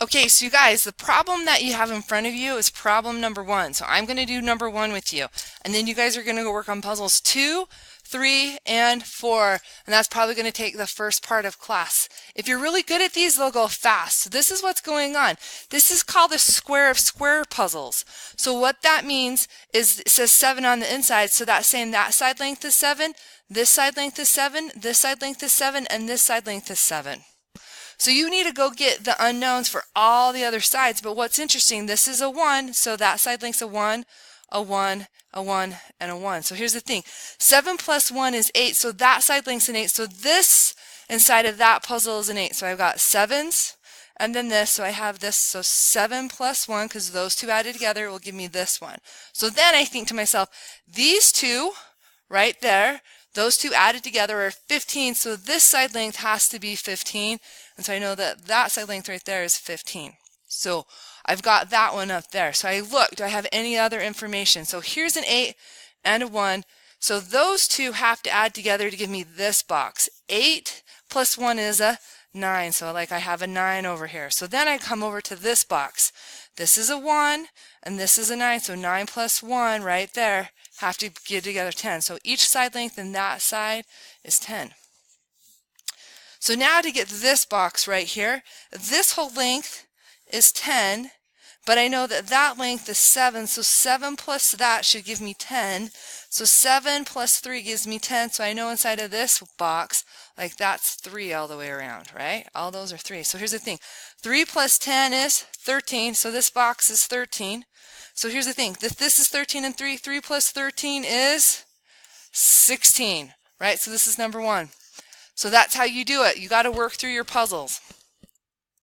Okay, so you guys, the problem that you have in front of you is problem number 1. So I'm going to do number 1 with you. And then you guys are going to go work on puzzles 2, 3, and 4. And that's probably going to take the first part of class. If you're really good at these, they'll go fast. So this is what's going on. This is called the square of square puzzles. So what that means is it says 7 on the inside. So that's saying that side length is 7, this side length is 7, this side length is 7, and this side length is 7. So you need to go get the unknowns for all the other sides. But what's interesting, this is a 1, so that side length's a 1, a 1, a 1, and a 1. So here's the thing. 7 plus 1 is 8, so that side length's an 8. So this inside of that puzzle is an 8. So I've got 7s, and then this, so I have this. So 7 plus 1, because those two added together will give me this one. So then I think to myself, these two right there, those two added together are 15, so this side length has to be 15. And so I know that that side length right there is 15. So I've got that one up there. So I look, do I have any other information? So here's an 8 and a 1. So those two have to add together to give me this box. 8 plus 1 is a 9. So like I have a 9 over here. So then I come over to this box. This is a 1 and this is a 9. So 9 plus 1 right there have to get together 10. So each side length in that side is 10. So now to get this box right here, this whole length is 10, but I know that that length is 7, so 7 plus that should give me 10. So 7 plus 3 gives me 10, so I know inside of this box, like that's 3 all the way around, right? All those are 3. So here's the thing. 3 plus 10 is 13, so this box is 13. So here's the thing. This is 13 and 3. 3 plus 13 is 16, right? So this is number 1. So that's how you do it. You got to work through your puzzles.